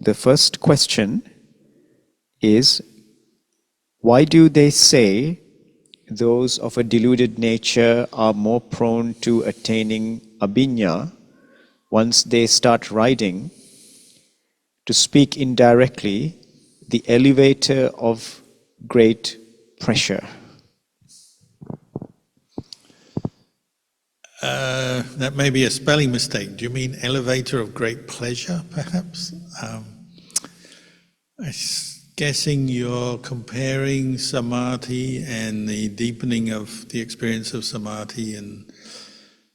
the first question is, why do they say those of a deluded nature are more prone to attaining abhinya once they start riding? To speak indirectly, the elevator of great pressure. That may be a spelling mistake. Do you mean elevator of great pleasure, perhaps? I'm guessing you're comparing samadhi and the deepening of the experience of samadhi and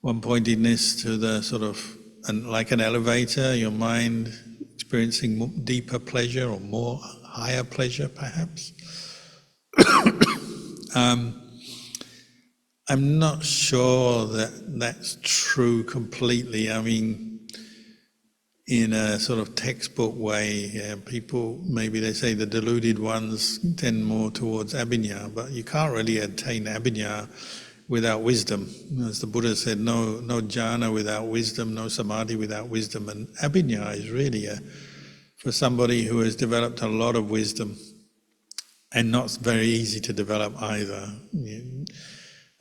one-pointedness to the sort of, like an elevator, your mind experiencing deeper pleasure or more higher pleasure, perhaps. I'm not sure that that's true completely. I mean, in a sort of textbook way, people, maybe they say the deluded ones tend more towards abhinya, but you can't really attain abhinya without wisdom. As the Buddha said, no jhana without wisdom, no samadhi without wisdom. And abhinya is really for somebody who has developed a lot of wisdom, and not very easy to develop either.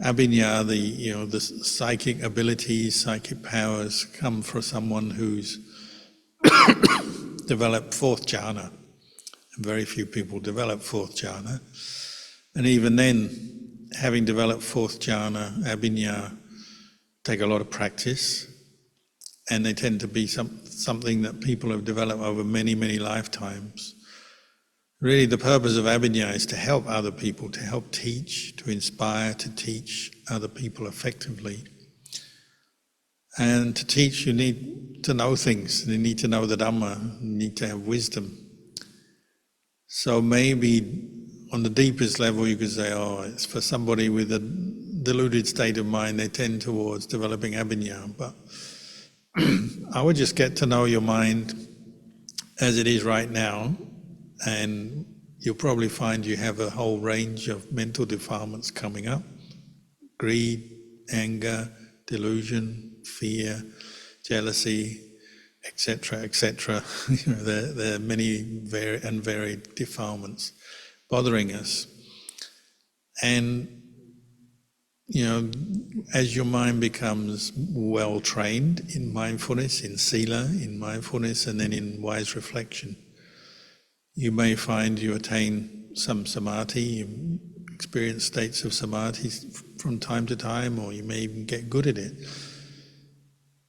Abhinya, the psychic abilities, psychic powers come from someone who's developed fourth jhana. Very few people develop fourth jhana. And even then, having developed fourth jhana, abhinya, take a lot of practice, and they tend to be something that people have developed over many, many lifetimes. Really, the purpose of abhinya is to help other people, to help teach, to inspire, to teach other people effectively. And to teach, you need to know things. You need to know the Dhamma. You need to have wisdom. So maybe on the deepest level, you could say, oh, it's for somebody with a deluded state of mind, they tend towards developing abhinya. But I would just get to know your mind as it is right now, and you'll probably find you have a whole range of mental defilements coming up. Greed, anger, delusion, fear, jealousy, etc., etc. There are many and varied defilements bothering us. And, as your mind becomes well trained in mindfulness, in sila, in mindfulness, and then in wise reflection, you may find you attain some samadhi, you experience states of samadhi from time to time, or you may even get good at it.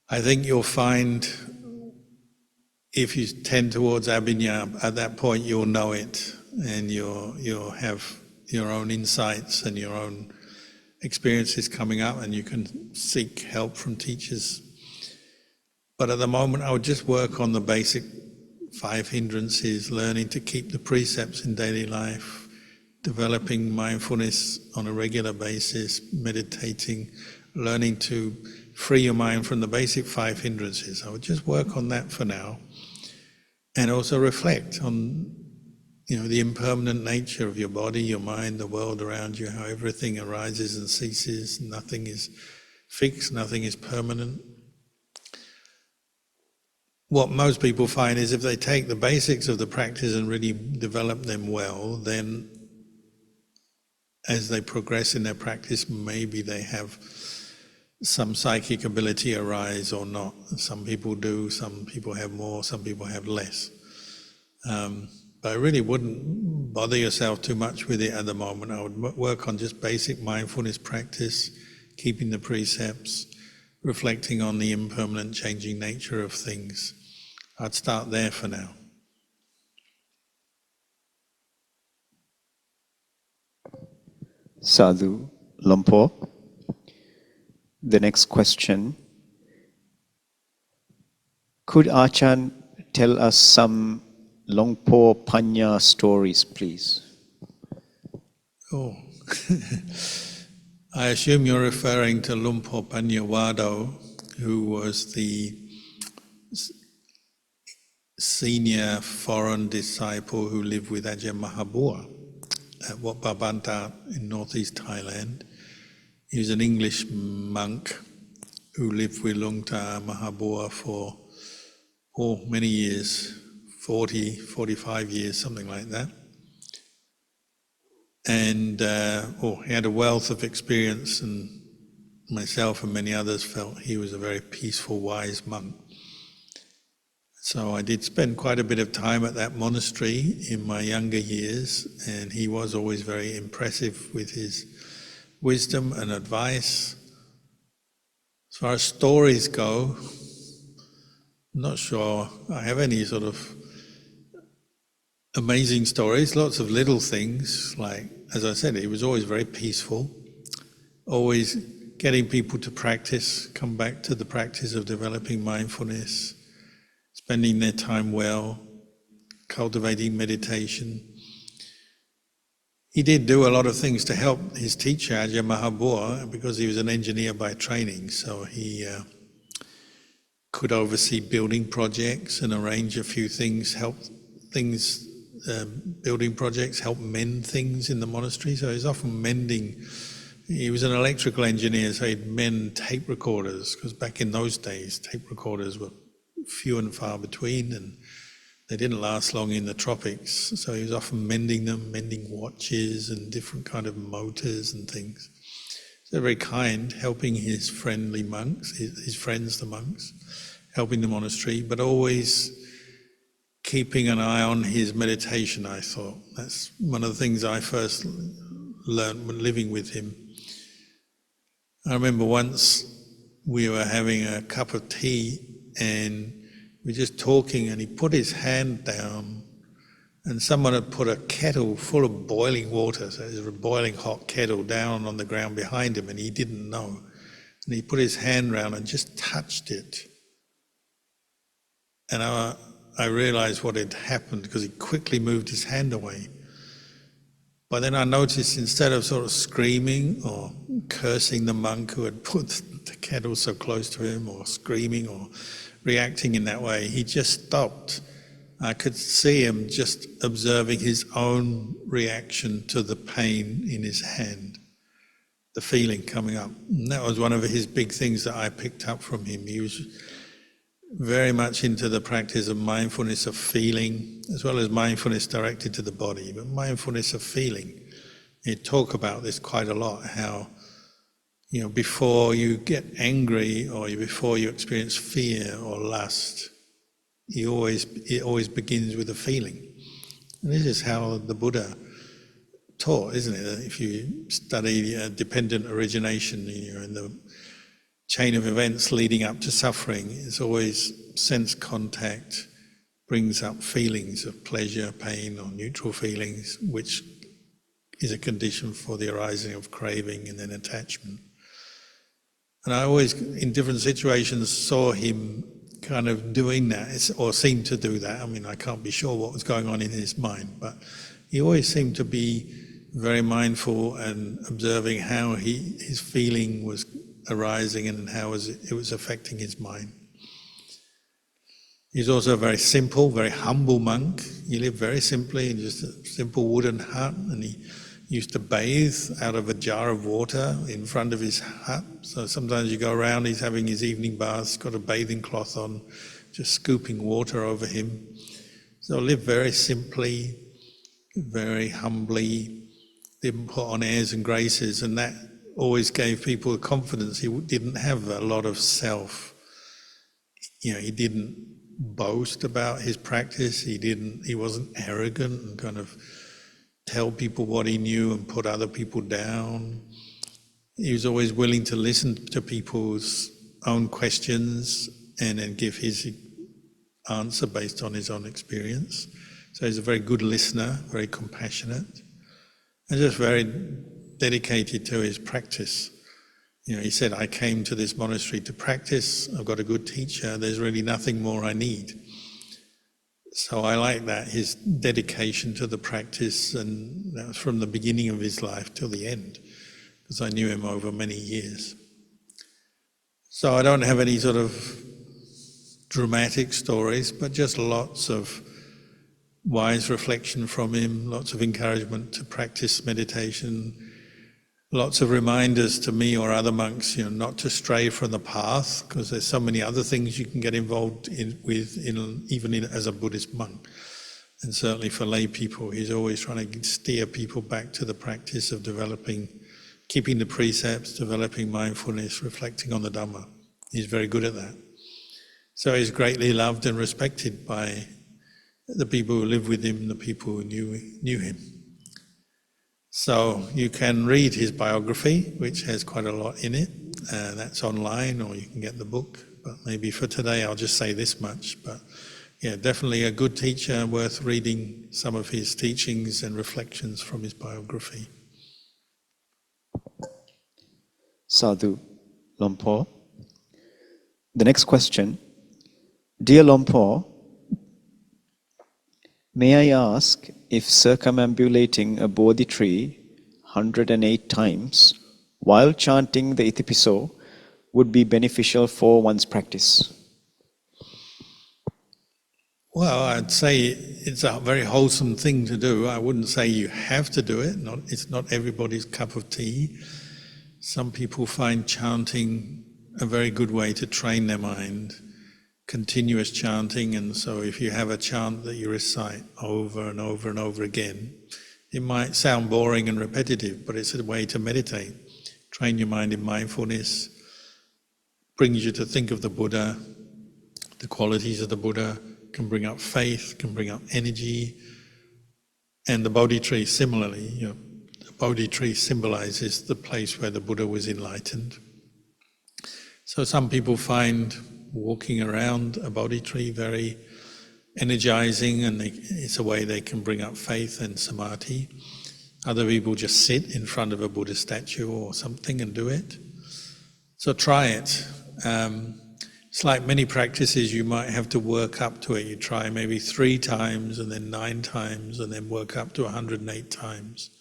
I think you'll find, if you tend towards abhinya, at that point you'll know it, and you'll have your own insights and your own experiences coming up, and you can seek help from teachers. But at the moment, I would just work on the basic 5 hindrances, learning to keep the precepts in daily life, developing mindfulness on a regular basis, meditating, learning to free your mind from the basic 5 hindrances. I would just work on that for now, and also reflect on the impermanent nature of your body, your mind, the world around you, how everything arises and ceases, nothing is fixed, nothing is permanent. What most people find is if they take the basics of the practice and really develop them well, then as they progress in their practice, maybe they have some psychic ability arise or not. Some people do, some people have more, some people have less. But I really wouldn't bother yourself too much with it at the moment. I would work on just basic mindfulness practice, keeping the precepts, reflecting on the impermanent changing nature of things. I'd start there for now. Sadhu, Lumpo. The next question. Could Ajahn tell us some Lumpo Panya stories, please? Oh, I assume you're referring to Lumpo Panya Wado, who was the senior foreign disciple who lived with Ajahn Mahabua at Wat Babanta in northeast Thailand. He was an English monk who lived with Lungta Mahabua for many years, 40, 45 years, something like that. And he had a wealth of experience, and myself and many others felt he was a very peaceful, wise monk. So I did spend quite a bit of time at that monastery in my younger years, and he was always very impressive with his wisdom and advice. As far as stories go, I'm not sure I have any sort of amazing stories, lots of little things, like, as I said, he was always very peaceful, always getting people to practice, come back to the practice of developing mindfulness, spending their time well, cultivating meditation. He did do a lot of things to help his teacher, Ajahn Mahabua, because he was an engineer by training, so he could oversee building projects and arrange a few things, building projects, help mend things in the monastery. So he's often mending. He was an electrical engineer, so he'd mend tape recorders, because back in those days, tape recorders were few and far between, and they didn't last long in the tropics. So he was often mending them, mending watches and different kind of motors and things. So very kind, helping his friendly monks, his friends, the monks, helping the monastery, but always keeping an eye on his meditation, I thought. That's one of the things I first learned when living with him. I remember once we were having a cup of tea and we were just talking, and he put his hand down, and someone had put a kettle full of boiling water, so it was a boiling hot kettle, down on the ground behind him, and he didn't know. And he put his hand round and just touched it. And I realised what had happened, because he quickly moved his hand away. But then I noticed, instead of sort of screaming or cursing the monk who had put the kettle so close to him, or screaming or reacting in that way, he just stopped. I could see him just observing his own reaction to the pain in his hand, the feeling coming up. And that was one of his big things that I picked up from him. He was very much into the practice of mindfulness of feeling, as well as mindfulness directed to the body, but mindfulness of feeling. He'd talk about this quite a lot, how, before you get angry or before you experience fear or lust, it always begins with a feeling. And this is how the Buddha taught, isn't it? If you study dependent origination, in the chain of events leading up to suffering, it's always sense contact brings up feelings of pleasure, pain, or neutral feelings, which is a condition for the arising of craving and then attachment. And I always, in different situations, saw him kind of doing that, or seemed to do that. I mean, I can't be sure what was going on in his mind, but he always seemed to be very mindful and observing how his feeling was arising and how it was affecting his mind. He's also a very simple, very humble monk. He lived very simply in just a simple wooden hut, and he used to bathe out of a jar of water in front of his hut. So sometimes you go around, he's having his evening baths, got a bathing cloth on, just scooping water over him. So lived very simply, very humbly, didn't put on airs and graces, and that always gave people confidence. He didn't have a lot of self. He didn't boast about his practice. He wasn't arrogant and kind of tell people what he knew and put other people down. He was always willing to listen to people's own questions and then give his answer based on his own experience. So he's a very good listener, very compassionate, and just very dedicated to his practice. He said, I came to this monastery to practice, I've got a good teacher, there's really nothing more I need. So I like that, his dedication to the practice, and that was from the beginning of his life till the end, because I knew him over many years. So I don't have any sort of dramatic stories, but just lots of wise reflection from him, lots of encouragement to practice meditation, lots of reminders to me or other monks, not to stray from the path, because there's so many other things you can get involved even as a Buddhist monk. And certainly for lay people, he's always trying to steer people back to the practice of keeping the precepts, developing mindfulness, reflecting on the Dhamma. He's very good at that. So he's greatly loved and respected by the people who live with him, the people who knew him. So you can read his biography, which has quite a lot in it. That's online, or you can get the book. But maybe for today I'll just say this much. But yeah, definitely a good teacher, worth reading some of his teachings and reflections from his biography. Sadhu, Lumpo. The next question. Dear Lumpo, may I ask if circumambulating a Bodhi tree 108 times while chanting the Itipiso would be beneficial for one's practice? Well, I'd say it's a very wholesome thing to do. I wouldn't say you have to do it. It's not everybody's cup of tea. Some people find chanting a very good way to train their mind, continuous chanting, and so if you have a chant that you recite over and over and over again, it might sound boring and repetitive, but it's a way to meditate. Train your mind in mindfulness, brings you to think of the Buddha, the qualities of the Buddha, can bring up faith, can bring up energy. And the Bodhi tree similarly, the Bodhi tree symbolizes the place where the Buddha was enlightened. So some people find walking around a Bodhi tree very energizing, and it's a way they can bring up faith and samadhi. Other people just sit in front of a Buddha statue or something and do it. So try it. It's like many practices, you might have to work up to it. You try maybe 3 times and then 9 times and then work up to 108 times.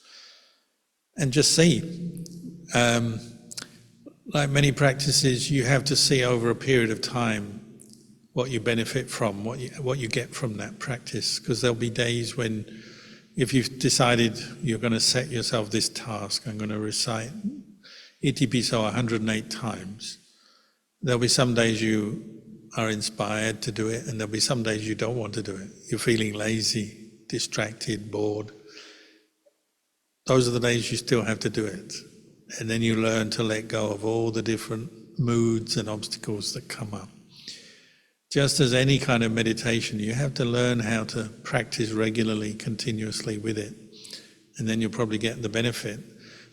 And just see. Like many practices, you have to see over a period of time what you benefit from, what you get from that practice. Because there'll be days when, if you've decided you're going to set yourself this task, I'm going to recite Itipiso 108 times, there'll be some days you are inspired to do it, and there'll be some days you don't want to do it. You're feeling lazy, distracted, bored. Those are the days you still have to do it. And then you learn to let go of all the different moods and obstacles that come up. Just as any kind of meditation, you have to learn how to practice regularly, continuously with it. And then you'll probably get the benefit.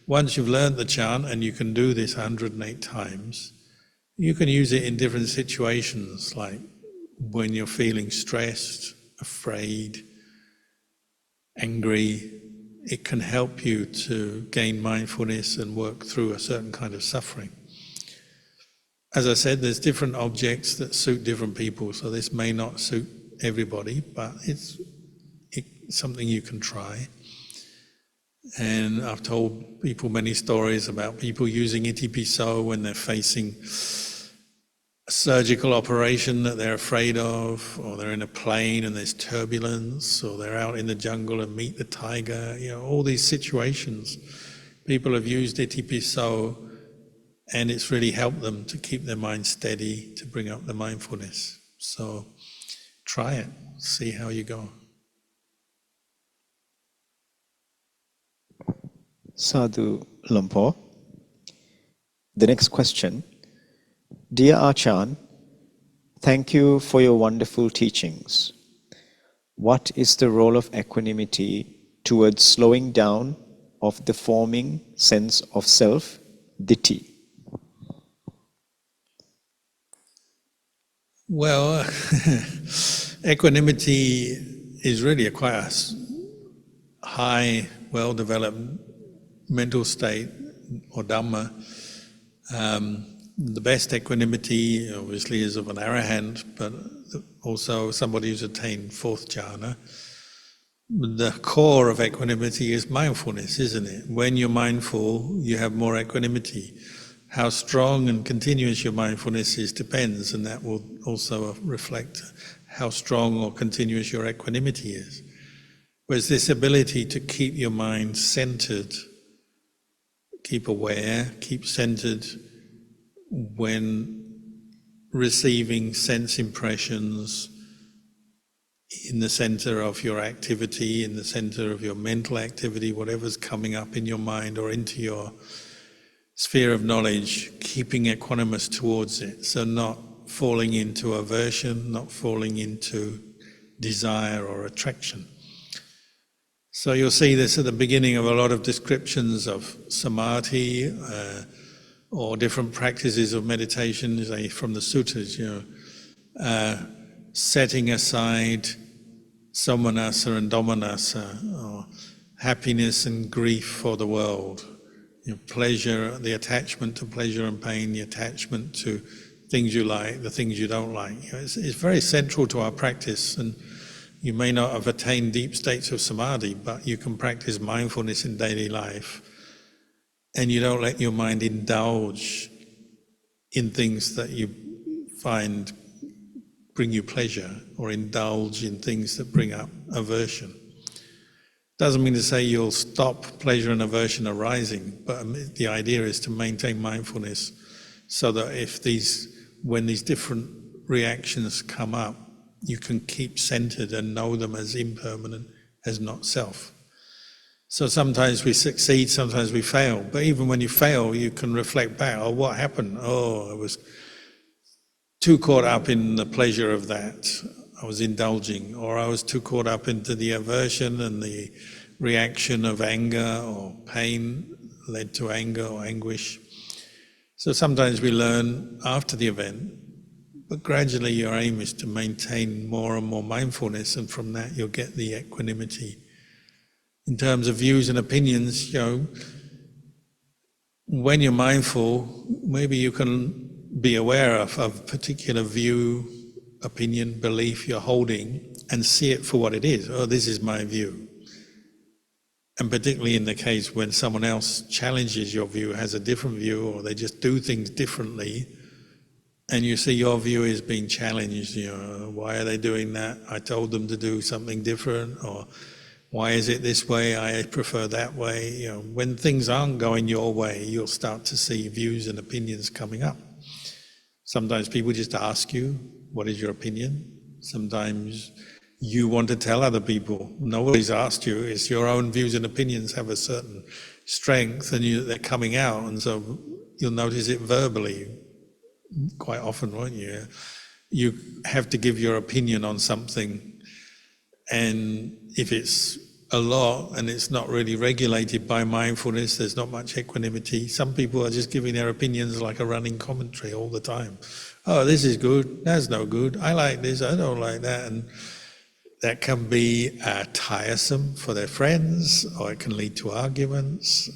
Once you've learned the chant, and you can do this 108 times, you can use it in different situations, like when you're feeling stressed, afraid, angry. It can help you to gain mindfulness and work through a certain kind of suffering. As I said, there's different objects that suit different people, so this may not suit everybody, but it's something you can try. And I've told people many stories about people using Itipiso when they're facing a surgical operation that they're afraid of, or they're in a plane and there's turbulence, or they're out in the jungle and meet the tiger. All these situations, people have used Itipiso, and it's really helped them to keep their mind steady, to bring up the mindfulness. So try it, see how you go. Sadhu, Lumpo. The next question. Dear Archant, thank you for your wonderful teachings. What is the role of equanimity towards slowing down of the forming sense of self, ditthi? Well, equanimity is really quite a high, well-developed mental state, or Dhamma. The best equanimity, obviously, is of an arahant, but also somebody who's attained 4th jhana. The core of equanimity is mindfulness, isn't it? When you're mindful, you have more equanimity. How strong and continuous your mindfulness is depends, and that will also reflect how strong or continuous your equanimity is. Whereas this ability to keep your mind centered keep aware, keep centered when receiving sense impressions in the center of your activity, in the center of your mental activity, whatever's coming up in your mind or into your sphere of knowledge, keeping equanimous towards it. So not falling into aversion, not falling into desire or attraction. So you'll see this at the beginning of a lot of descriptions of samadhi or different practices of meditation, say from the suttas, setting aside somanassa and domanassa, or happiness and grief for the world, pleasure, the attachment to pleasure and pain, the attachment to things you like, the things you don't like. It's very central to our practice, and you may not have attained deep states of samadhi, but you can practice mindfulness in daily life, and you don't let your mind indulge in things that you find bring you pleasure, or indulge in things that bring up aversion. Doesn't mean to say you'll stop pleasure and aversion arising, but the idea is to maintain mindfulness so that when these different reactions come up, you can keep centered and know them as impermanent, as not self. So sometimes we succeed, sometimes we fail, but even when you fail, you can reflect back, oh, what happened? Oh, I was too caught up in the pleasure of that, I was indulging, or I was too caught up into the aversion and the reaction of anger or pain led to anger or anguish. So sometimes we learn after the event, but gradually your aim is to maintain more and more mindfulness, and from that you'll get the equanimity. In terms of views and opinions, when you're mindful, maybe you can be aware of a particular view, opinion, belief you're holding, and see it for what it is. Oh, this is my view. And particularly in the case when someone else challenges your view, has a different view, or they just do things differently, and you see your view is being challenged, why are they doing that? I told them to do something different, or why is it this way? I prefer that way. When things aren't going your way, you'll start to see views and opinions coming up. Sometimes people just ask you, what is your opinion? Sometimes you want to tell other people. Nobody's asked you. It's your own views and opinions have a certain strength, and they're coming out, and so you'll notice it verbally quite often, won't you? You have to give your opinion on something, and if it's a lot and it's not really regulated by mindfulness, there's not much equanimity. Some people are just giving their opinions like a running commentary all the time. Oh, this is good, that's no good, I like this, I don't like that. And that can be tiresome for their friends, or it can lead to arguments,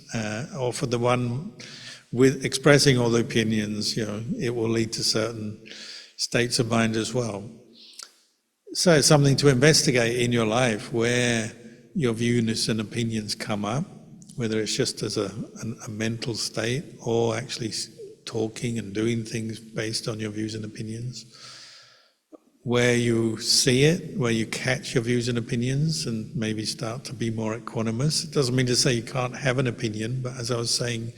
or for the one with expressing all the opinions, it will lead to certain states of mind as well. So it's something to investigate in your life where your views and opinions come up, whether it's just as a mental state or actually talking and doing things based on your views and opinions. Where you see it, where you catch your views and opinions and maybe start to be more equanimous. It doesn't mean to say you can't have an opinion, but as I was saying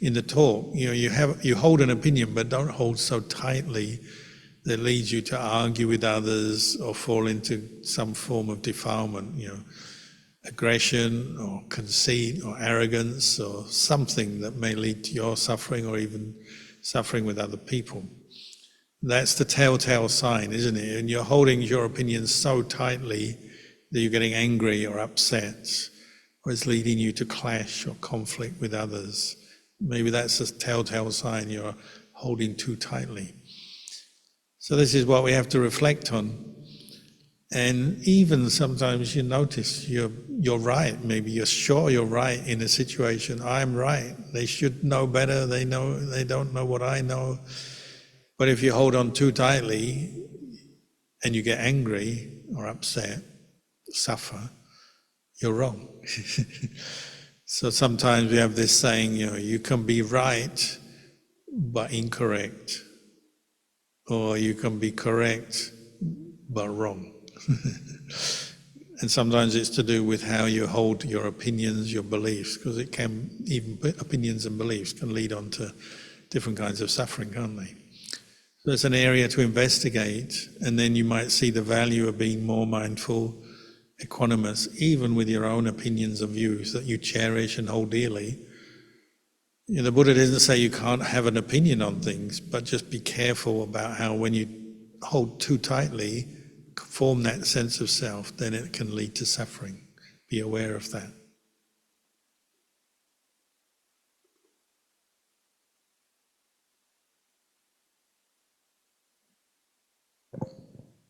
in the talk, you hold an opinion, but don't hold so tightly that leads you to argue with others or fall into some form of defilement, aggression or conceit or arrogance or something that may lead to your suffering or even suffering with other people. That's the telltale sign, isn't it? And you're holding your opinions so tightly that you're getting angry or upset, or it's leading you to clash or conflict with others. Maybe that's a telltale sign you're holding too tightly. So this is what we have to reflect on. And even sometimes you notice you're right, maybe you're sure you're right in a situation. I'm right, they should know better, they don't know what I know. But if you hold on too tightly and you get angry or upset, suffer, you're wrong. So sometimes we have this saying, you can be right but incorrect, or you can be correct but wrong. And sometimes it's to do with how you hold your opinions, your beliefs, because it can, even opinions and beliefs can lead on to different kinds of suffering, can't they? So it's an area to investigate, and then you might see the value of being more mindful, equanimous, even with your own opinions and views that you cherish and hold dearly. You know, the Buddha doesn't say you can't have an opinion on things, but just be careful about how when you hold too tightly, form that sense of self, then it can lead to suffering. Be aware of that.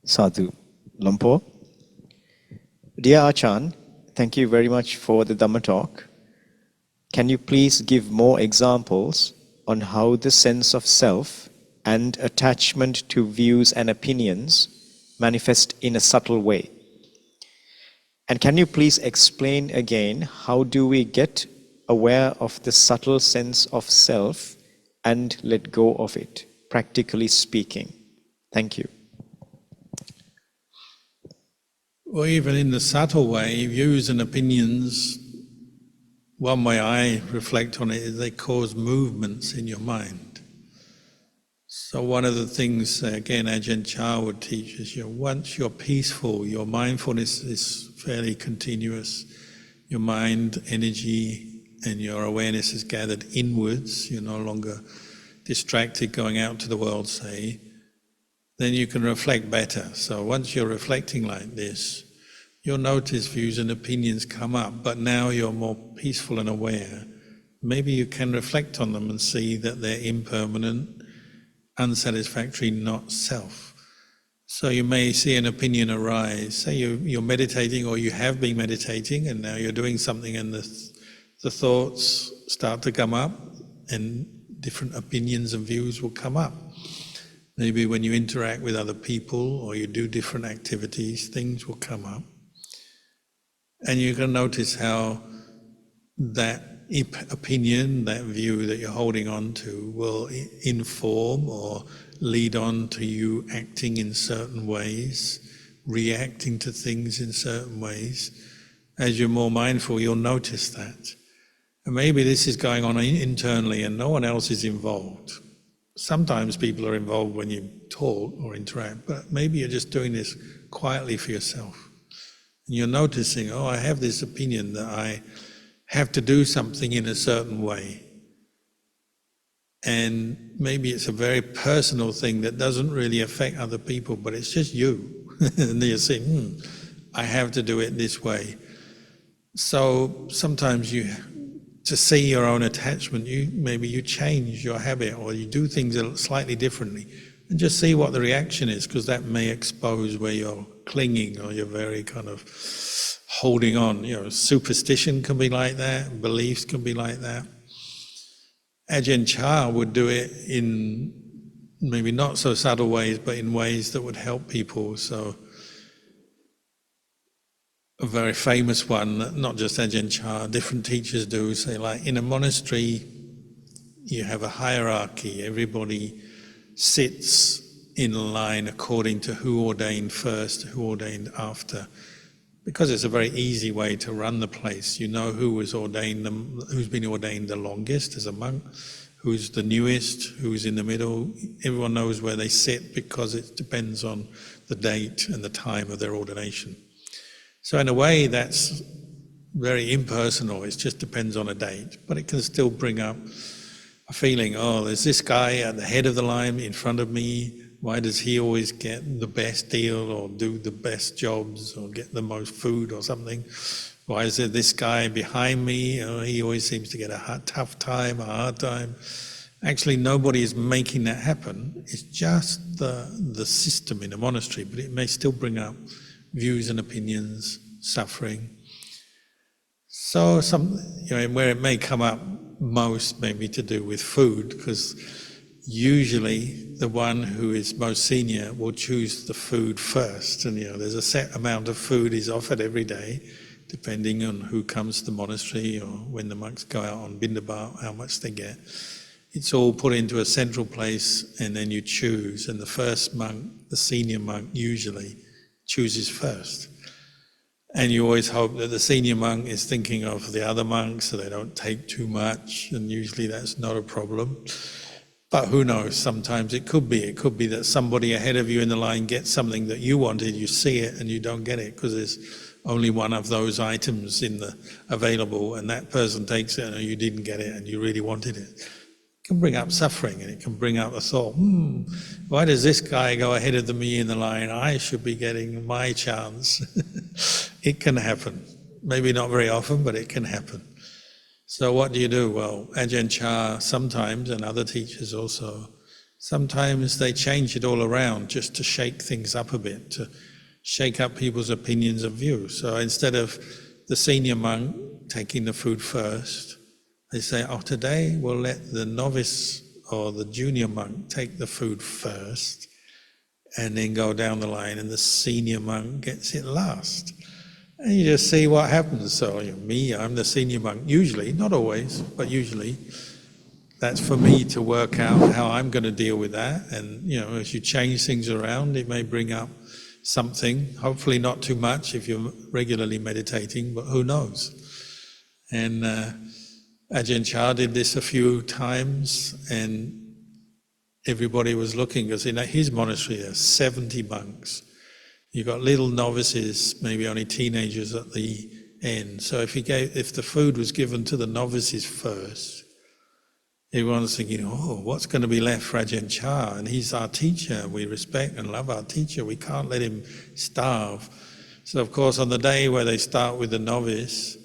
Sadhu. Lumpo. Dear Ajahn, thank you very much for the Dhamma talk. Can you please give more examples on how the sense of self and attachment to views and opinions manifest in a subtle way? And can you please explain again how do we get aware of the subtle sense of self and let go of it, practically speaking? Thank you. Or even in the subtle way, views and opinions, one way I reflect on it is they cause movements in your mind. So one of the things, again, Ajahn Cha would teach is, once you're peaceful, your mindfulness is fairly continuous, your mind, energy, and your awareness is gathered inwards, you're no longer distracted going out to the world, say, then you can reflect better. So once you're reflecting like this, you'll notice views and opinions come up, but now you're more peaceful and aware. Maybe you can reflect on them and see that they're impermanent, unsatisfactory, not self. So you may see an opinion arise. Say you're meditating, or you have been meditating, and now you're doing something, and the thoughts start to come up, and different opinions and views will come up. Maybe when you interact with other people or you do different activities, things will come up. And you can notice how that opinion, that view that you're holding on to will inform or lead on to you acting in certain ways, reacting to things in certain ways. As you're more mindful, you'll notice that. And maybe this is going on internally and no one else is involved. Sometimes people are involved when you talk or interact, but maybe you're just doing this quietly for yourself. And you're noticing, I have this opinion that I have to do something in a certain way. And maybe it's a very personal thing that doesn't really affect other people, but it's just you. And you're saying, I have to do it this way. So sometimes to see your own attachment, maybe you change your habit or you do things slightly differently and just see what the reaction is, because that may expose where you're clinging or you're very kind of holding on. Superstition can be like that, beliefs can be like that. Ajahn Cha would do it in maybe not so subtle ways, but in ways that would help people. So a very famous one, not just Ajahn Cha, different teachers do, say like in a monastery, you have a hierarchy. Everybody sits in line according to who ordained first, who ordained after. Because it's a very easy way to run the place. You know who was ordained, who's been ordained the longest as a monk, who's the newest, who's in the middle. Everyone knows where they sit because it depends on the date and the time of their ordination. So in a way that's very impersonal, it just depends on a date, but it can still bring up a feeling, there's this guy at the head of the line in front of me, why does he always get the best deal or do the best jobs or get the most food or something? Why is there this guy behind me? He always seems to get a hard time. Actually, nobody is making that happen. It's just the system in a monastery, but it may still bring up views and opinions, suffering. So where it may come up most, maybe to do with food, because usually the one who is most senior will choose the food first, and there's a set amount of food is offered every day, depending on who comes to the monastery or when the monks go out on bindabat, how much they get. It's all put into a central place, and then you choose, and the first monk, the senior monk, usually chooses first. And you always hope that the senior monk is thinking of the other monks so they don't take too much, and usually that's not a problem. But who knows, sometimes it could be. It could be that somebody ahead of you in the line gets something that you wanted, you see it and you don't get it because there's only one of those items available, and that person takes it and you didn't get it and you really wanted it. It can bring up suffering, and it can bring up a thought, why does this guy go ahead of me in the line? I should be getting my chance. It can happen. Maybe not very often, but it can happen. So what do you do? Well, Ajahn Cha sometimes, and other teachers also, sometimes they change it all around just to shake things up a bit, to shake up people's opinions and views. So instead of the senior monk taking the food first, they say, today we'll let the novice or the junior monk take the food first and then go down the line, and the senior monk gets it last. And you just see what happens. So I'm the senior monk, usually, not always, but usually. That's for me to work out how I'm going to deal with that. And as you change things around, it may bring up something, hopefully not too much if you're regularly meditating, but who knows. And Ajahn Cha did this a few times, and everybody was looking, because in his monastery there are 70 monks. You've got little novices, maybe only teenagers at the end. So if the food was given to the novices first, everyone's thinking, what's going to be left for Ajahn Cha? And he's our teacher. We respect and love our teacher. We can't let him starve. So of course, on the day where they start with the novice,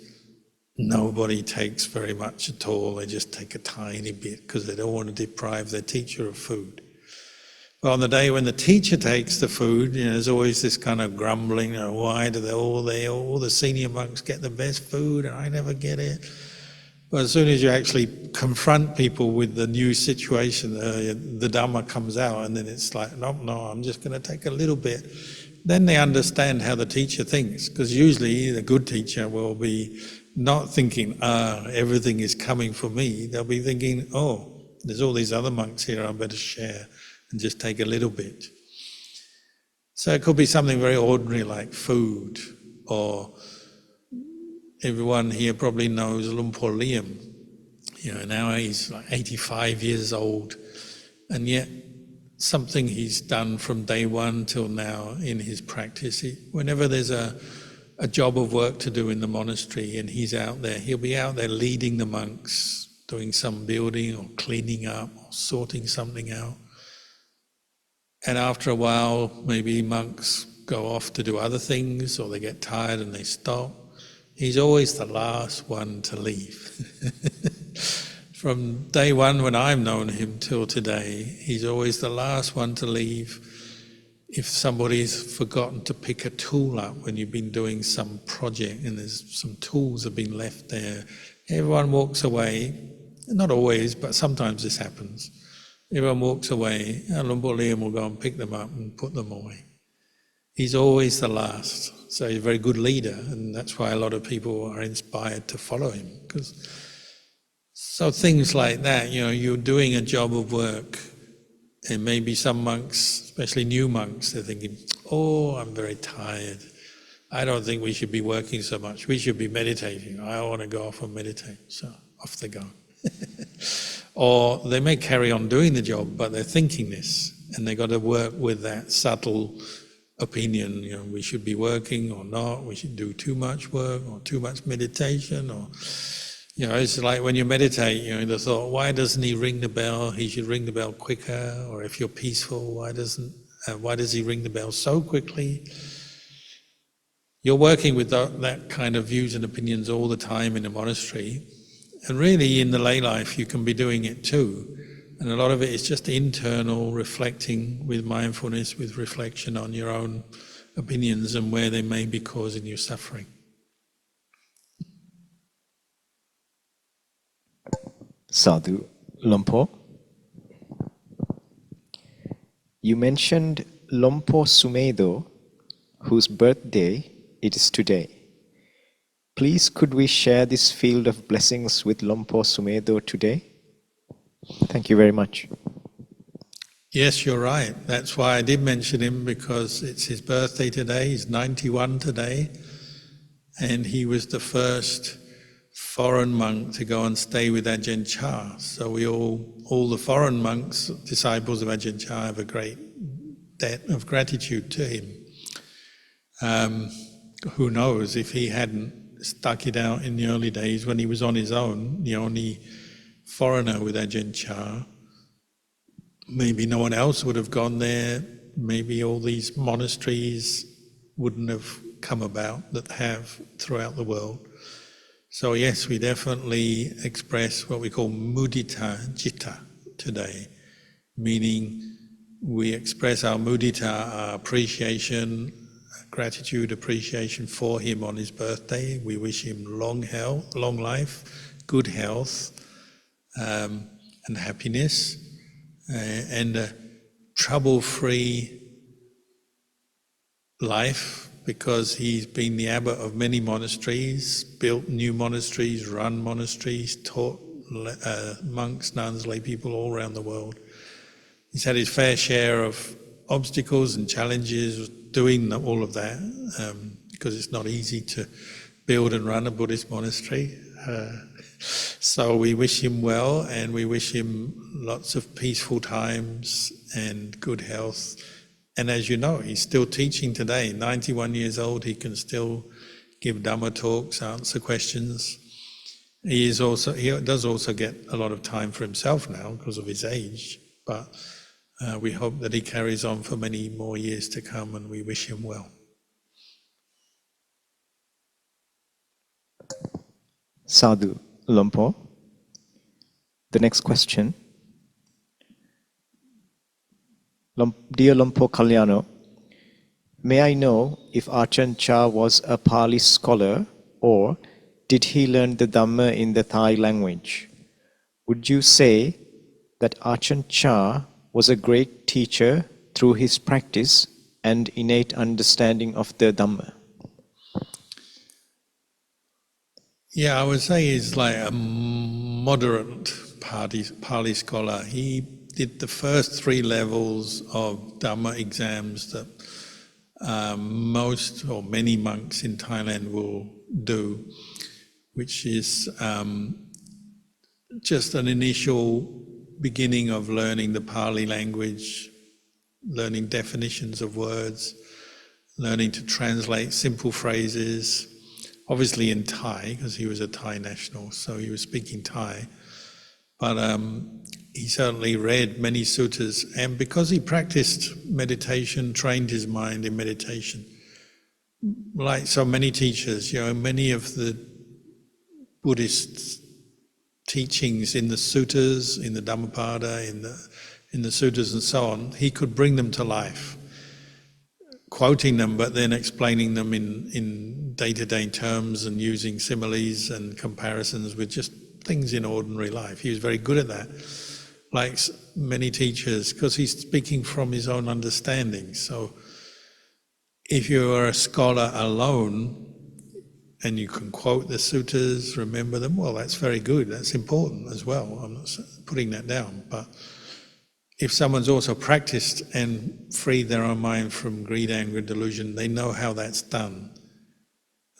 nobody takes very much at all. They just take a tiny bit because they don't want to deprive their teacher of food. But on the day when the teacher takes the food, there's always this kind of grumbling, why do all the senior monks get the best food and I never get it? But as soon as you actually confront people with the new situation, the Dhamma comes out, and then it's like, no, I'm just going to take a little bit. Then they understand how the teacher thinks, because usually the good teacher will be not thinking, everything is coming for me. They'll be thinking, there's all these other monks here, I better share and just take a little bit. So it could be something very ordinary like food, or everyone here probably knows Lumpo Liam. Now he's like 85 years old, and yet something he's done from day one till now in his practice. Whenever there's a job of work to do in the monastery and he's out there, he'll be out there leading the monks, doing some building or cleaning up or sorting something out. And after a while, maybe monks go off to do other things, or they get tired and they stop. He's always the last one to leave. From day one when I've known him till today, he's always the last one to leave. If somebody's forgotten to pick a tool up when you've been doing some project and there's some tools have been left there, everyone walks away. Not always, but sometimes this happens. Everyone walks away, and Lumpo Liam will go and pick them up and put them away. He's always the last. So he's a very good leader, and that's why a lot of people are inspired to follow him. So things like that, you're doing a job of work, and maybe some monks, especially new monks, they're thinking, I'm very tired. I don't think we should be working so much. We should be meditating. I want to go off and meditate. So off they go. Or they may carry on doing the job, but they're thinking this, and they've got to work with that subtle opinion, we should be working or not, we should do too much work or too much meditation, or, it's like when you meditate, the thought, why doesn't he ring the bell? He should ring the bell quicker. Or if you're peaceful, why does he ring the bell so quickly? You're working with that kind of views and opinions all the time in a monastery. And really in the lay life you can be doing it too. And a lot of it is just internal reflecting with mindfulness, with reflection on your own opinions and where they may be causing you suffering. Sadhu. Lumpo, you mentioned Lumpo Sumedos, whose birthday it is today. Please could we share this field of blessings with Lumpo Sumedos today? Thank you very much. Yes, you're right. That's why I did mention him, because it's his birthday today. He's 91 today. and he was the first foreign monk to go and stay with Ajahn Cha. So we all the foreign monks, disciples of Ajahn Cha, have a great debt of gratitude to him. Who knows, if he hadn't stuck it out in the early days when he was on his own, the only foreigner with Ajahn Cha, maybe no one else would have gone there, maybe all these monasteries wouldn't have come about that have throughout the world. So yes, we definitely express what we call mudita citta today, meaning we express our mudita, our appreciation, gratitude, appreciation for him on his birthday. We wish him long life, good health, and happiness, and a trouble-free life, because he's been the abbot of many monasteries, built new monasteries, run monasteries, taught monks, nuns, lay people all around the world. He's had his fair share of obstacles and challenges doing all of that, because it's not easy to build and run a Buddhist monastery. So we wish him well, and we wish him lots of peaceful times and good health. And as you know, he's still teaching today, 91 years old. He can still give Dhamma talks, answer questions. He does also get a lot of time for himself now because of his age, but we hope that he carries on for many more years to come, and we wish him well. Sadhu, Lumpo. The next question. Dear Lumpo Kalyano, may I know if Archant Cha was a Pali scholar, or did he learn the Dhamma in the Thai language? Would you say that Archant Cha was a great teacher through his practice and innate understanding of the Dhamma? Yeah, I would say he's like a moderate Pali scholar. He did the first 3 levels of Dhamma exams that most or many monks in Thailand will do, which is just an initial beginning of learning the Pali language, learning definitions of words, learning to translate simple phrases, obviously in Thai, because he was a Thai national, so he was speaking Thai. But he certainly read many suttas, and because he practiced meditation, trained his mind in meditation, like so many teachers, many of the Buddhist teachings in the suttas, in the Dhammapada, in the suttas and so on, he could bring them to life, quoting them, but then explaining them in day-to-day terms and using similes and comparisons with just things in ordinary life. He was very good at that, like many teachers, because he's speaking from his own understanding. So if you are a scholar alone and you can quote the suttas, remember them, well, that's very good, that's important as well. I'm not putting that down. But if someone's also practiced and freed their own mind from greed, anger, delusion, they know how that's done.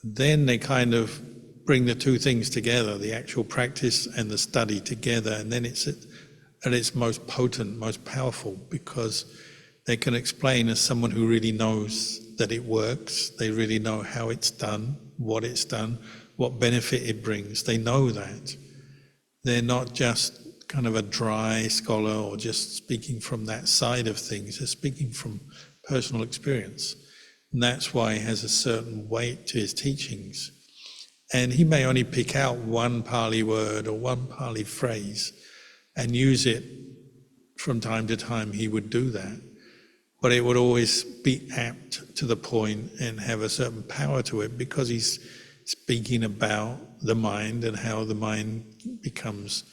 Then they kind of bring the 2 things together, the actual practice and the study together, and then it's at its most potent, most powerful, because they can explain as someone who really knows that it works, they really know how it's done, what benefit it brings. They know that. They're not just kind of a dry scholar or just speaking from that side of things, they're speaking from personal experience. And that's why he has a certain weight to his teachings. And he may only pick out one Pali word or one Pali phrase and use it from time to time. He would do that. But it would always be apt to the point and have a certain power to it, because he's speaking about the mind and how the mind becomes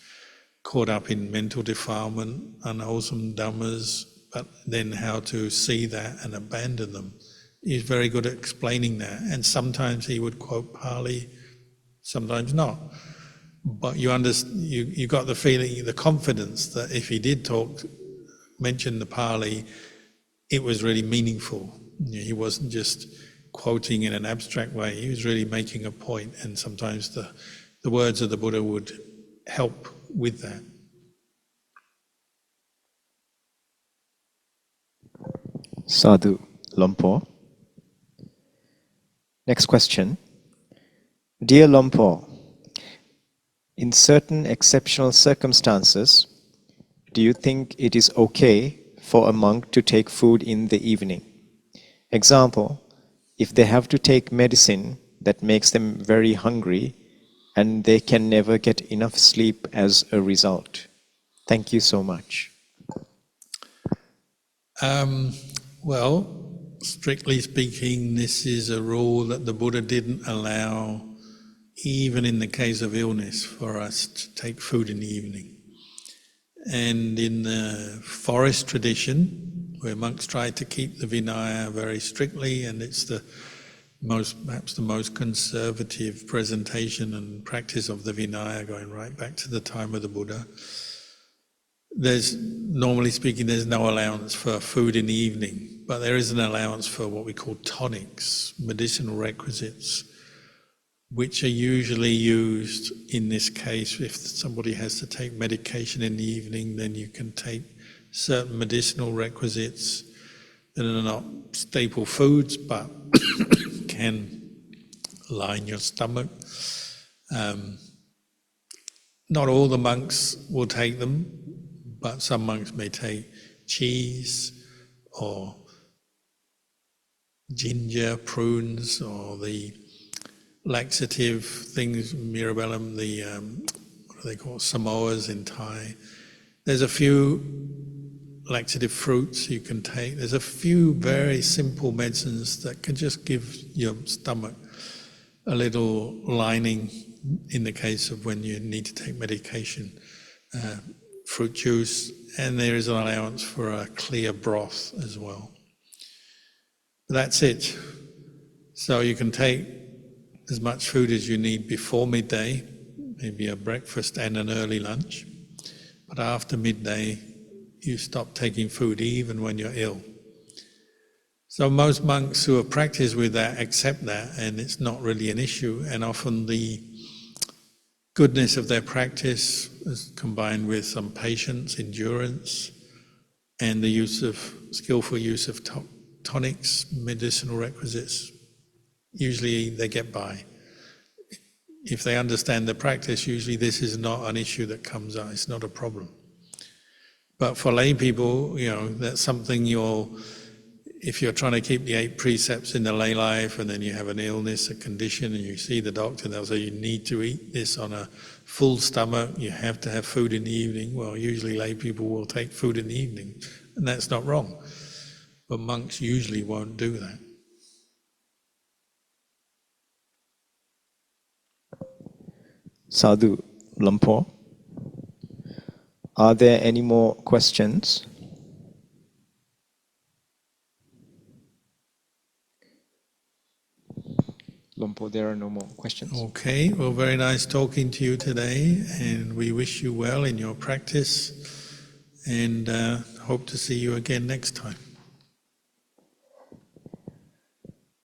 caught up in mental defilement, unwholesome dhammas, but then how to see that and abandon them. He's very good at explaining that. And sometimes he would quote Pali, sometimes not. But you got the feeling, the confidence that if he did mention the Pali, it was really meaningful. He wasn't just quoting in an abstract way. He was really making a point, and sometimes the words of the Buddha would help with that. Sadhu, Lumpo. Next question. Dear Lumpo, in certain exceptional circumstances, do you think it is okay for a monk to take food in the evening? Example, if they have to take medicine that makes them very hungry and they can never get enough sleep as a result. Thank you so much. Well, strictly speaking, this is a rule that the Buddha didn't allow, even in the case of illness, for us to take food in the evening. And in the forest tradition, where monks try to keep the Vinaya very strictly, and it's perhaps the most conservative presentation and practice of the Vinaya going right back to the time of the Buddha, normally speaking, there's no allowance for food in the evening, but there is an allowance for what we call tonics, medicinal requisites, which are usually used in this case. If somebody has to take medication in the evening, then you can take certain medicinal requisites that are not staple foods, but can line your stomach. Not all the monks will take them, but some monks may take cheese or ginger, prunes, or the laxative things, mirabellum, what do they call Samoas in Thai. There's a few laxative fruits you can take. There's a few very simple medicines that can just give your stomach a little lining in the case of when you need to take medication. Fruit juice, and there is an allowance for a clear broth as well. That's it. So you can take as much food as you need before midday, maybe a breakfast and an early lunch, but after midday you stop taking food even when you're ill. So most monks who have practiced with that accept that, and it's not really an issue, and often the goodness of their practice is combined with some patience, endurance, and the skillful use of tonics, medicinal requisites. Usually they get by. If they understand the practice, usually this is not an issue that comes up, it's not a problem. But for lay people, that's something if you're trying to keep the 8 precepts in the lay life, and then you have an illness, a condition, and you see the doctor, and they'll say you need to eat this on a full stomach, you have to have food in the evening. Well, usually lay people will take food in the evening, and that's not wrong. But monks usually won't do that. Sadhu, Lumpo. Are there any more questions? Lumpo, there are no more questions. Okay, well, very nice talking to you today, and we wish you well in your practice, and hope to see you again next time.